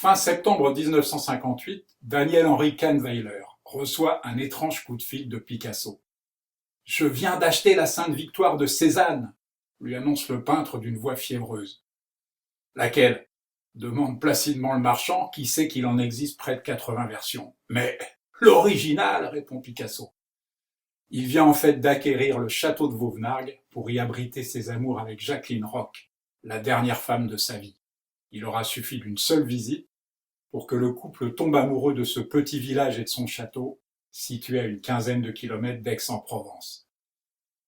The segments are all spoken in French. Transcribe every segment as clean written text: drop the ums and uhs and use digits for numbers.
Fin septembre 1958, Daniel-Henri Kahnweiler reçoit un étrange coup de fil de Picasso. « Je viens d'acheter la Sainte Victoire de Cézanne », lui annonce le peintre d'une voix fiévreuse. « Laquelle ?» demande placidement le marchand, qui sait qu'il en existe près de 80 versions. « Mais l'original !» répond Picasso. Il vient en fait d'acquérir le château de Vauvenargues pour y abriter ses amours avec Jacqueline Roch, la dernière femme de sa vie. Il aura suffi d'une seule visite pour que le couple tombe amoureux de ce petit village et de son château, situé à une quinzaine de kilomètres d'Aix-en-Provence.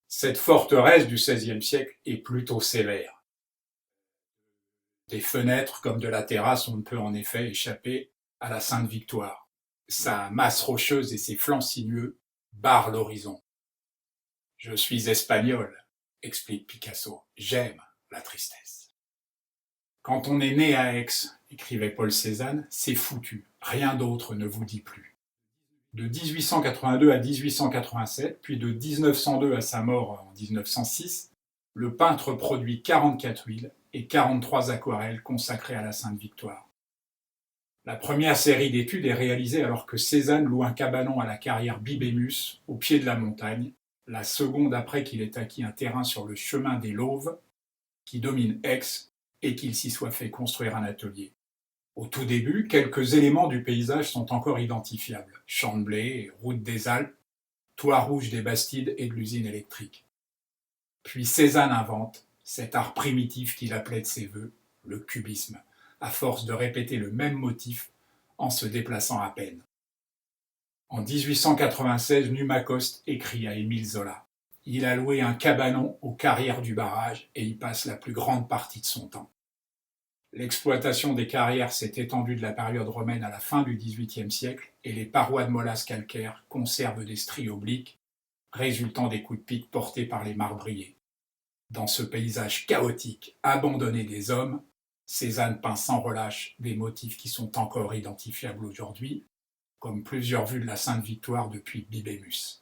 Cette forteresse du XVIe siècle est plutôt sévère. Des fenêtres comme de la terrasse, on ne peut en effet échapper à la Sainte Victoire. Sa masse rocheuse et ses flancs sinueux barrent l'horizon. « Je suis espagnol », explique Picasso, « j'aime la tristesse. » Quand on est né à Aix, écrivait Paul Cézanne, c'est foutu, rien d'autre ne vous dit plus. De 1882 à 1887, puis de 1902 à sa mort en 1906, le peintre produit 44 huiles et 43 aquarelles consacrées à la Sainte Victoire. La première série d'études est réalisée alors que Cézanne loue un cabanon à la carrière Bibémus, au pied de la montagne, la seconde après qu'il ait acquis un terrain sur le chemin des Lauves, qui domine Aix, et qu'il s'y soit fait construire un atelier. Au tout début, quelques éléments du paysage sont encore identifiables. Champs de blé, route des Alpes, toit rouge des Bastides et de l'usine électrique. Puis Cézanne invente cet art primitif qu'il appelait de ses vœux, le cubisme, à force de répéter le même motif en se déplaçant à peine. En 1896, Numacoste écrit à Émile Zola. Il a loué un cabanon aux carrières du barrage et y passe la plus grande partie de son temps. L'exploitation des carrières s'est étendue de la période romaine à la fin du XVIIIe siècle et les parois de molasse calcaire conservent des stries obliques résultant des coups de pique portés par les marbriers. Dans ce paysage chaotique, abandonné des hommes, Cézanne peint sans relâche des motifs qui sont encore identifiables aujourd'hui, comme plusieurs vues de la Sainte Victoire depuis Bibémus.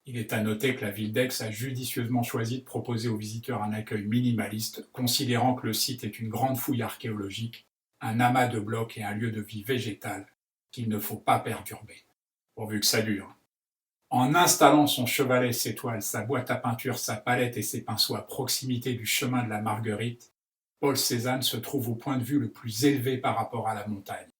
Il est à noter que la ville d'Aix a judicieusement choisi de proposer aux visiteurs un accueil minimaliste, considérant que le site est une grande fouille archéologique, un amas de blocs et un lieu de vie végétale qu'il ne faut pas perturber, pourvu que ça dure. En installant son chevalet, ses toiles, sa boîte à peinture, sa palette et ses pinceaux à proximité du chemin de la Marguerite, Paul Cézanne se trouve au point de vue le plus élevé par rapport à la montagne.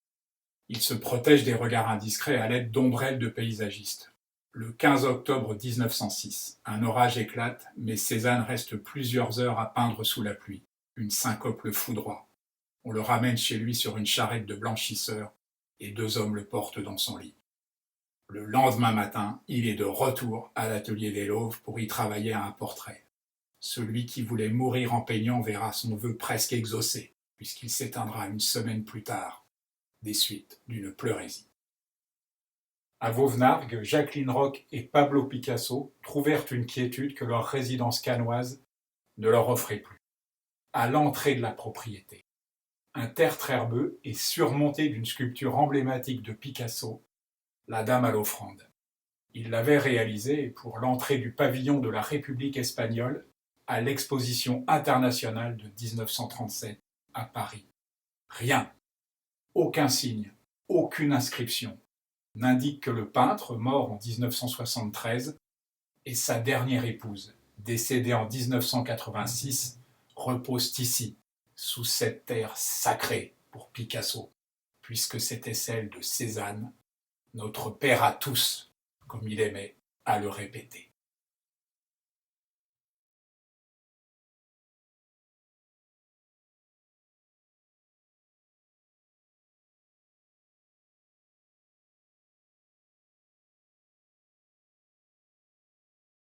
Il se protège des regards indiscrets à l'aide d'ombrelles de paysagistes. Le 15 octobre 1906, un orage éclate, mais Cézanne reste plusieurs heures à peindre sous la pluie. Une syncope le foudroie. On le ramène chez lui sur une charrette de blanchisseur et 2 hommes le portent dans son lit. Le lendemain matin, il est de retour à l'atelier des Lauves pour y travailler à un portrait. Celui qui voulait mourir en peignant verra son vœu presque exaucé, puisqu'il s'éteindra une semaine plus tard, des suites d'une pleurésie. À Vauvenargues, Jacqueline Roch et Pablo Picasso trouvèrent une quiétude que leur résidence cannoise ne leur offrait plus. À l'entrée de la propriété, un tertre herbeux est surmonté d'une sculpture emblématique de Picasso, la Dame à l'offrande. Il l'avait réalisée pour l'entrée du pavillon de la République espagnole à l'exposition internationale de 1937 à Paris. Rien, aucun signe, aucune inscription n'indique que le peintre, mort en 1973, et sa dernière épouse, décédée en 1986, reposent ici, sous cette terre sacrée pour Picasso, puisque c'était celle de Cézanne, notre père à tous, comme il aimait à le répéter.